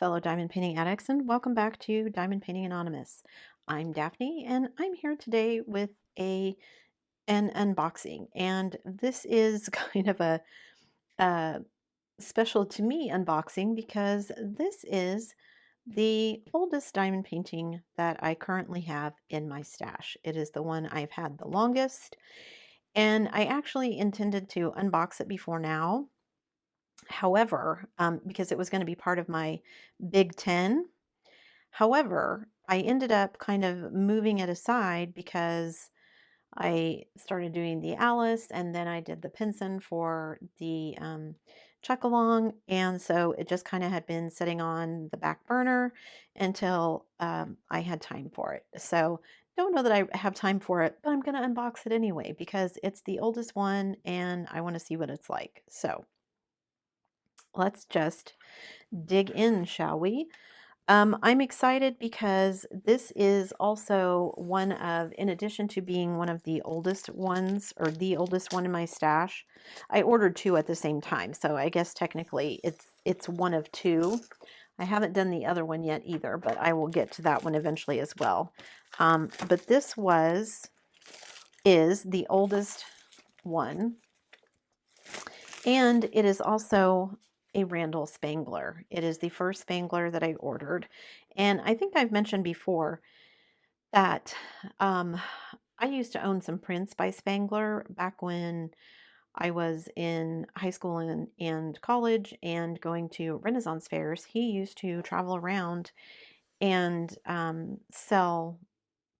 fellow diamond painting addicts, and welcome back to Diamond Painting Anonymous. I'm Daphne, and I'm here today with an unboxing. And this is kind of a special to me unboxing because this is the oldest diamond painting that I currently have in my stash. It is the one I've had the longest, and I actually intended to unbox it before now. However, because it was going to be part of my Big 10. However, I ended up kind of moving it aside because I started doing the Alice and then I did the Pinson for the chuck along. And so it just kind of had been sitting on the back burner until I had time for it. So don't know that I have time for it, but I'm going to unbox it anyway because it's the oldest one and I want to see what it's like. So let's just dig in, shall we? I'm excited because this is also one of, in addition to being one of the oldest ones, or the oldest one in my stash, I ordered two at the same time. So I guess technically it's one of two. I haven't done the other one yet either, but I will get to that one eventually as well. But this is the oldest one. And it is also a Randall Spangler. It is the first Spangler that I ordered. And I think I've mentioned before that I used to own some prints by Spangler back when I was in high school and college and going to Renaissance fairs. He used to travel around and sell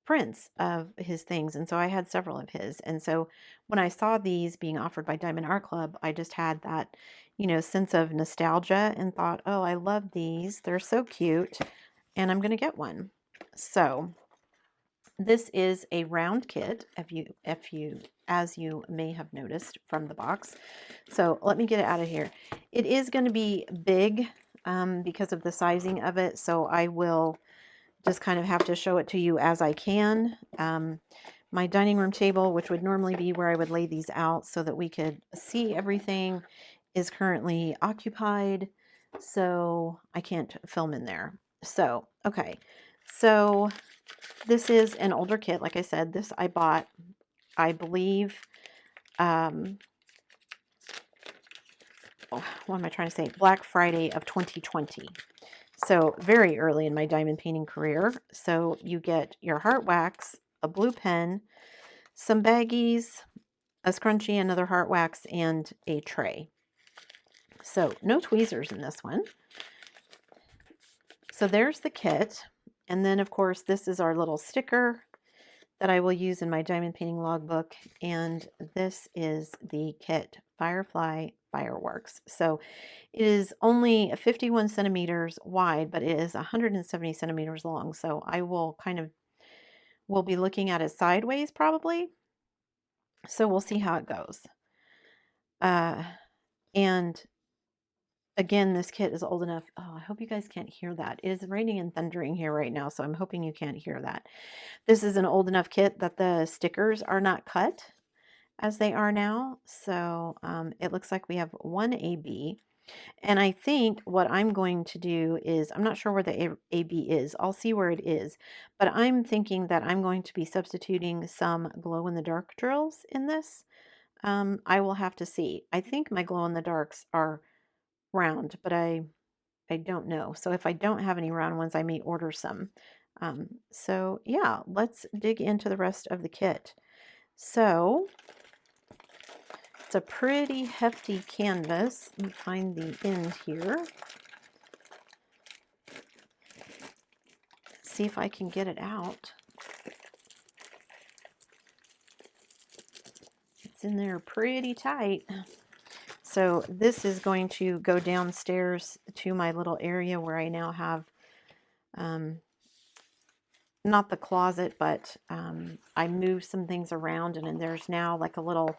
prints of his things, and so I had several of his. And so when I saw these being offered by Diamond Art Club, I just had that, sense of nostalgia and thought, oh, I love these, they're so cute, and I'm gonna get one. So this is a round kit, as you may have noticed from the box. So let me get it out of here. It is going to be big because of the sizing of it, so I will just kind of have to show it to you as I can. My dining room table, which would normally be where I would lay these out so that we could see everything, is currently occupied, so I can't film in there. So, okay. So this is an older kit. Like I said, this I bought, I believe, what am I trying to say? Black Friday of 2020. So very early in my diamond painting career. So you get your heart wax, a blue pen, some baggies, a scrunchie, another heart wax, and a tray. So no tweezers in this one. So there's the kit. And then of course this is our little sticker that I will use in my diamond painting logbook. And this is the kit, Firefly Fireworks. So it is only 51 centimeters wide, but it is 170 centimeters long. So I will we'll be looking at it sideways probably. So we'll see how it goes. And again, this kit is old enough. Oh, I hope you guys can't hear that. It is raining and thundering here right now, so I'm hoping you can't hear that. This is an old enough kit that the stickers are not cut as they are now. So it looks like we have one AB. And I think what I'm going to do is, I'm not sure where the AB is. I'll see where it is. But I'm thinking that I'm going to be substituting some glow-in-the-dark drills in this. I will have to see. I think my glow-in-the-darks are round, but I don't know. So if I don't have any round ones, I may order some. So yeah, let's dig into the rest of the kit. So it's a pretty hefty canvas. Let me find the end here. See if I can get it out. It's in there pretty tight. So this is going to go downstairs to my little area where I now have, not the closet, but I moved some things around, and then there's now like a little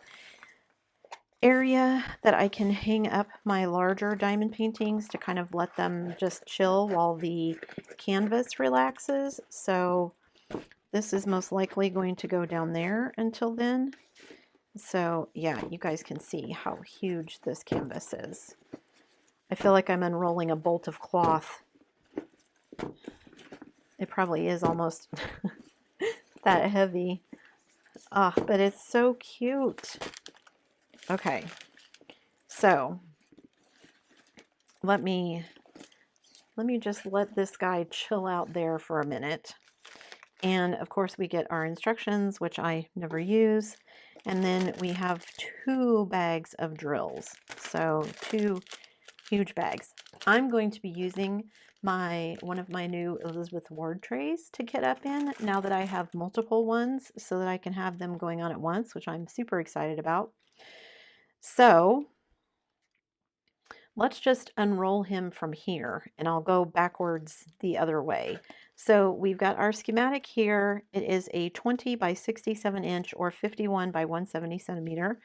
area that I can hang up my larger diamond paintings to kind of let them just chill while the canvas relaxes. So this is most likely going to go down there until then. So yeah, you guys can see how huge this canvas is. I feel like I'm unrolling a bolt of cloth It probably is almost that heavy. Ah, but it's so cute. Okay, so let me just let this guy chill out there for a minute. And of course we get our instructions, which I never use. And then we have 2 bags of drills. So 2 huge bags. I'm going to be using one of my new Elizabeth Ward trays to kit up in now that I have multiple ones so that I can have them going on at once, which I'm super excited about. So let's just unroll him from here and I'll go backwards the other way. So we've got our schematic here. It is a 20 by 67 inch or 51 by 170 centimeter.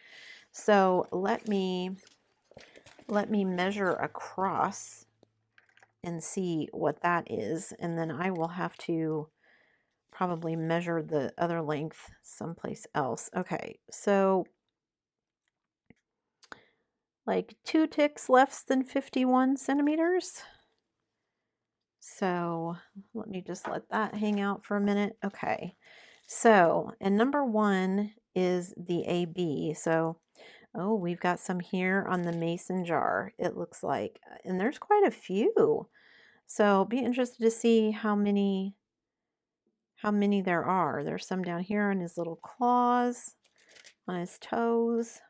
So let me measure across and see what that is. And then I will have to probably measure the other length someplace else. Okay, so like 2 ticks less than 51 centimeters. So let me just let that hang out for a minute. Okay, so, and number 1 is the AB. So, oh, we've got some here on the mason jar, it looks like, and there's quite a few. So be interested to see how many there are. There's some down here on his little claws, on his toes.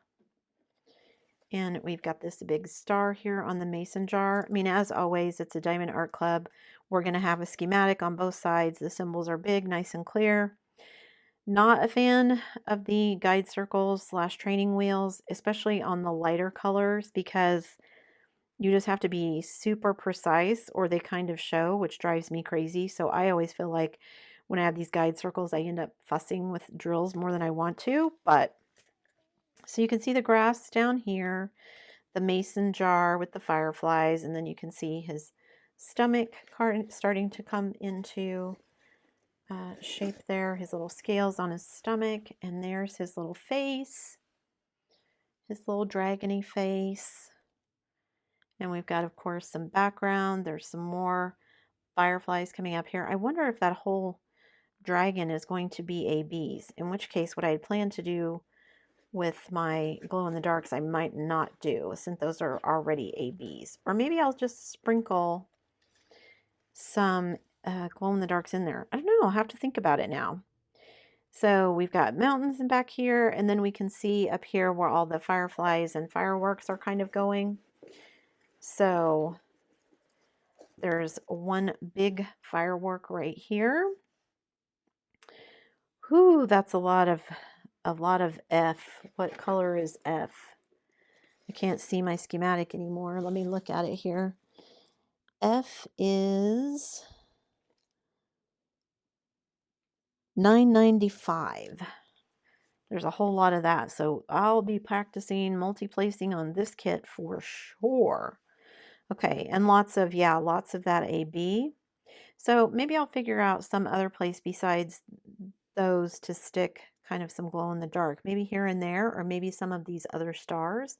And we've got this big star here on the mason jar. I mean, as always, it's a Diamond Art Club. We're going to have a schematic on both sides. The symbols are big, nice and clear. Not a fan of the guide circles / training wheels, especially on the lighter colors, because you just have to be super precise or they kind of show, which drives me crazy. So I always feel like when I have these guide circles, I end up fussing with drills more than I want to. But so you can see the grass down here, the mason jar with the fireflies, and then you can see his stomach starting to come into shape there, his little scales on his stomach, and there's his little face, his little dragony face. And we've got, of course, some background. There's some more fireflies coming up here. I wonder if that whole dragon is going to be ABs, in which case what I had planned to do with my glow-in-the-darks I might not do, since those are already ABs. Or maybe I'll just sprinkle some glow-in-the-darks in there. I don't know. I'll have to think about it now. So we've got mountains in back here, and then we can see up here where all the fireflies and fireworks are kind of going. So there's one big firework right here. Whew, that's a lot of F. What color is F? I can't see my schematic anymore. Let me look at it here. F is 995. There's a whole lot of that. So I'll be practicing multi-placing on this kit for sure. Okay, and lots of that AB. So maybe I'll figure out some other place besides those to stick kind of some glow in the dark, maybe here and there, or maybe some of these other stars,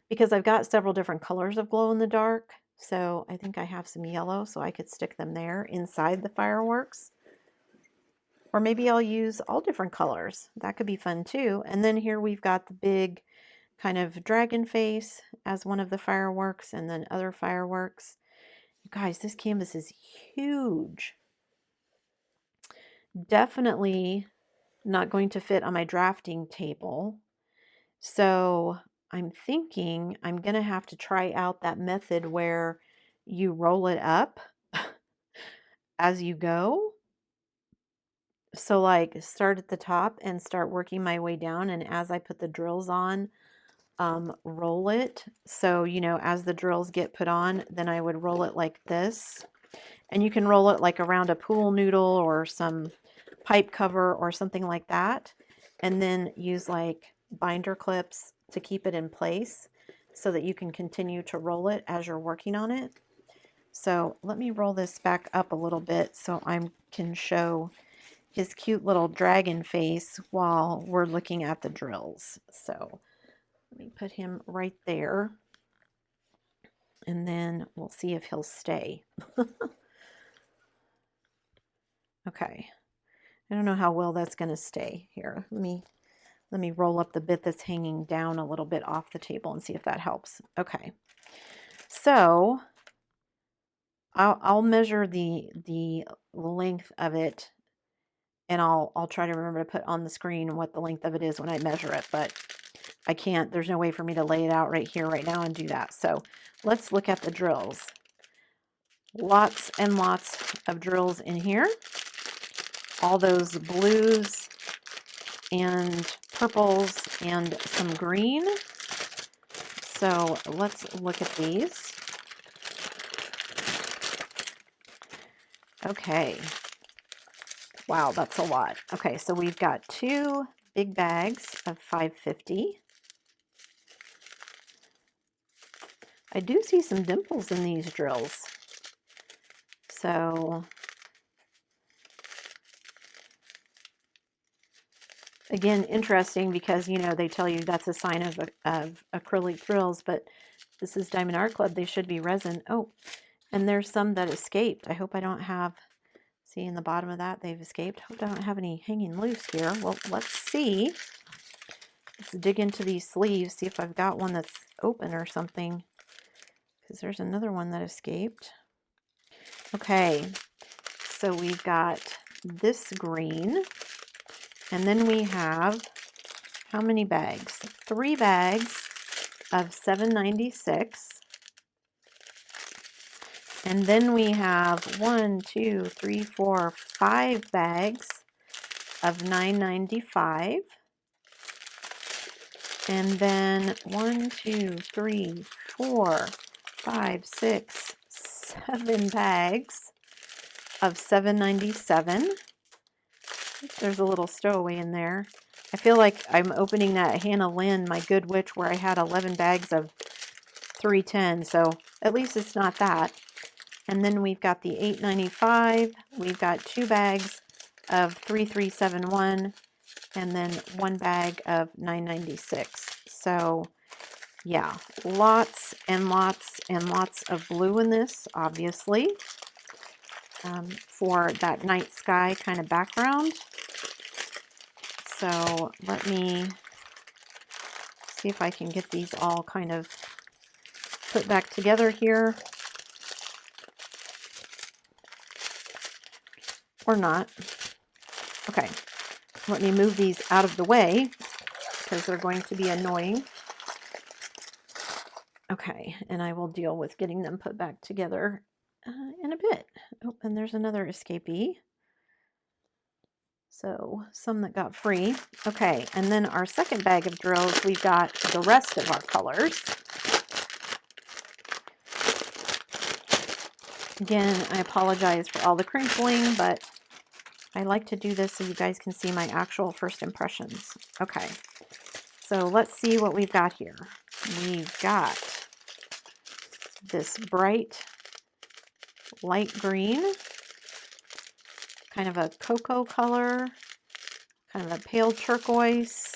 because I've got several different colors of glow in the dark. So I think I have some yellow, so I could stick them there inside the fireworks. Or maybe I'll use all different colors. That could be fun too. And then here we've got the big kind of dragon face as one of the fireworks, and then other fireworks. You guys, this canvas is huge. Definitely not going to fit on my drafting table. So I'm thinking I'm going to have to try out that method where you roll it up as you go. So like start at the top and start working my way down. And as I put the drills on, roll it. So, you know, as the drills get put on, then I would roll it like this. And you can roll it like around a pool noodle or some pipe cover or something like that. And then use like binder clips to keep it in place so that you can continue to roll it as you're working on it. So let me roll this back up a little bit so I can show his cute little dragon face while we're looking at the drills. So let me put him right there, and then we'll see if he'll stay. Okay. I don't know how well that's going to stay here. Let me roll up the bit that's hanging down a little bit off the table and see if that helps. Okay. So I'll measure the length of it, and I'll try to remember to put on the screen what the length of it is when I measure it, but I can't. There's no way for me to lay it out right here, right now, and do that. So let's look at the drills. Lots and lots of drills in here. All those blues and purples and some green. So let's look at these. Okay. Wow, that's a lot. Okay, so we've got 2 big bags of 550. I do see some dimples in these drills. So again, interesting because, you know, they tell you that's a sign of acrylic drills, but this is Diamond Art Club. They should be resin. Oh, and there's some that escaped. I hope I don't have, see in the bottom of that, they've escaped. Hope I don't have any hanging loose here. Well, let's see. Let's dig into these sleeves, see if I've got one that's open or something, because there's another one that escaped. Okay, so we've got this green, and then we have, how many bags? 3 bags of 796. And then we have 1, 2, 3, 4, 5 bags of 995. And then 1, 2, 3, 4, 5, 6, 7 bags of 797. There's a little stowaway in there. I feel like I'm opening that Hannah Lynn, my Good Witch, where I had 11 bags of 310. So at least it's not that. And then we've got the 895. We've got 2 bags of 3371, and then 1 bag of 996. So yeah, lots and lots and lots of blue in this, obviously, for that night sky kind of background. So let me see if I can get these all kind of put back together here. Or not. Okay, let me move these out of the way because they're going to be annoying. Okay, and I will deal with getting them put back together in a bit. Oh, and there's another escapee. So some that got free. Okay, and then our second bag of drills, we've got the rest of our colors. Again, I apologize for all the crinkling, but I like to do this so you guys can see my actual first impressions. Okay, so let's see what we've got here. We've got this bright light green, kind of a cocoa color, kind of a pale turquoise,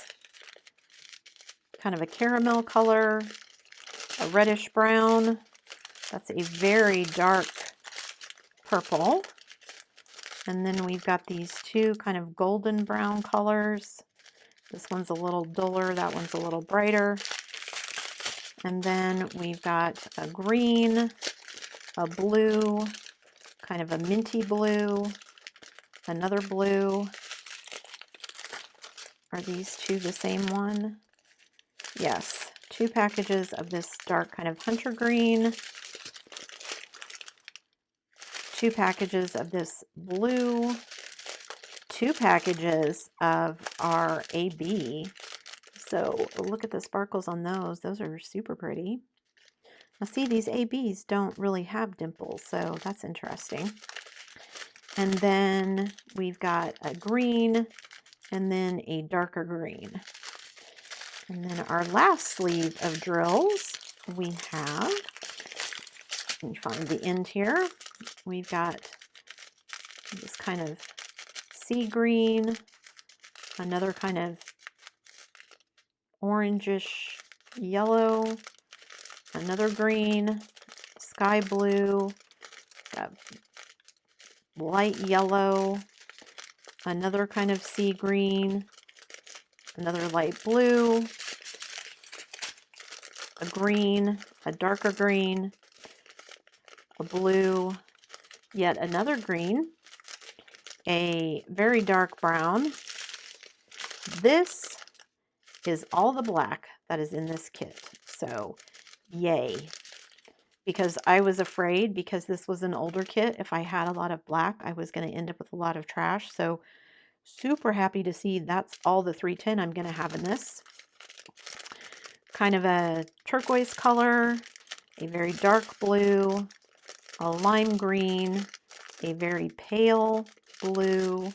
kind of a caramel color, a reddish brown. That's a very dark purple. And then we've got these 2 kind of golden brown colors. This one's a little duller, that one's a little brighter. And then we've got a green, a blue, kind of a minty blue, another blue. Are these 2 the same one? Yes, 2 packages of this dark kind of hunter green, 2 packages of this blue, 2 packages of our AB. So look at the sparkles on those. Those are super pretty. Now see, these ABs don't really have dimples, so that's interesting. And then we've got a green and then a darker green. And then our last sleeve of drills, we have, let me find the end here. We've got this kind of sea green, another kind of orangish yellow, another green, sky blue, got light yellow, another kind of sea green, another light blue, a green, a darker green, a blue, yet another green, a very dark brown. This is all the black that is in this kit. So yay. Because I was afraid, because this was an older kit, if I had a lot of black, I was going to end up with a lot of trash. So super happy to see that's all the 310 I'm going to have in this. Kind of a turquoise color, a very dark blue, a lime green, a very pale blue,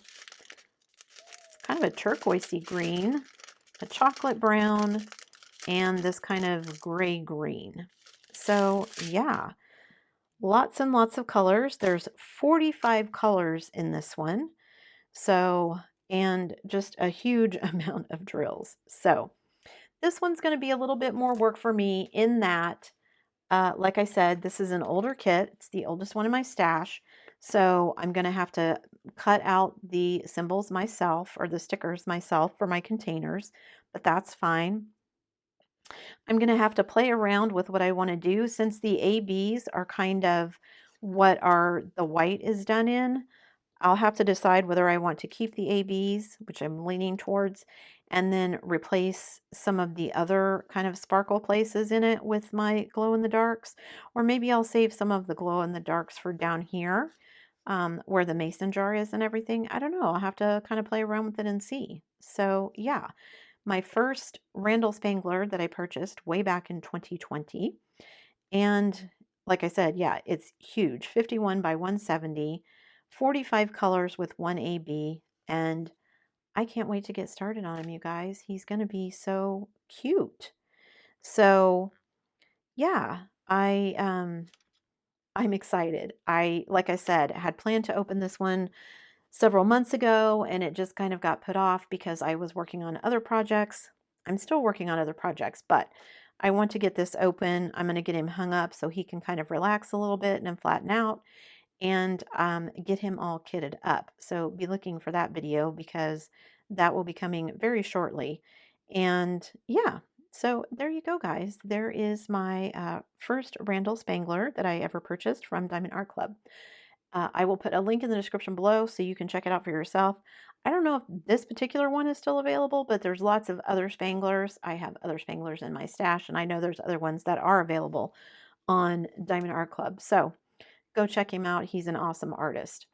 kind of a turquoisey green, a chocolate brown, and this kind of gray green. So yeah, lots and lots of colors. There's 45 colors in this one. So, and just a huge amount of drills. So this one's going to be a little bit more work for me in that, like I said, this is an older kit. It's the oldest one in my stash. So I'm going to have to cut out the symbols myself, or the stickers myself, for my containers, but that's fine. I'm going to have to play around with what I want to do, since the ABs are kind of what the white is done in. I'll have to decide whether I want to keep the ABs, which I'm leaning towards, and then replace some of the other kind of sparkle places in it with my glow in the darks, or maybe I'll save some of the glow in the darks for down here, where the mason jar is and everything. I don't know. I'll have to kind of play around with it and see. So yeah, my first Randall Spangler that I purchased way back in 2020. And like I said, yeah, it's huge, 51 by 170, 45 colors with one AB. And I can't wait to get started on him, you guys. He's going to be so cute. So yeah, I'm excited. Like I said, had planned to open this one several months ago, and it just kind of got put off because I was working on other projects. I'm still working on other projects, but I want to get this open. I'm going to get him hung up so he can kind of relax a little bit and flatten out, and get him all kitted up. So be looking for that video, because that will be coming very shortly. And yeah, so there you go, guys. There is my first Randall Spangler that I ever purchased from Diamond Art Club. I will put a link in the description below so you can check it out for yourself. I don't know if this particular one is still available, but there's lots of other Spanglers. I have other Spanglers in my stash, and I know there's other ones that are available on Diamond Art Club. So go check him out. He's an awesome artist.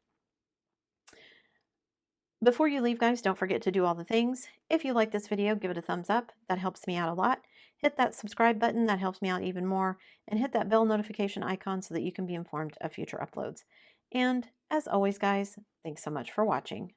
Before you leave, guys, don't forget to do all the things. If you like this video, give it a thumbs up. That helps me out a lot. Hit that subscribe button. That helps me out even more. And hit that bell notification icon so that you can be informed of future uploads. And as always, guys, thanks so much for watching.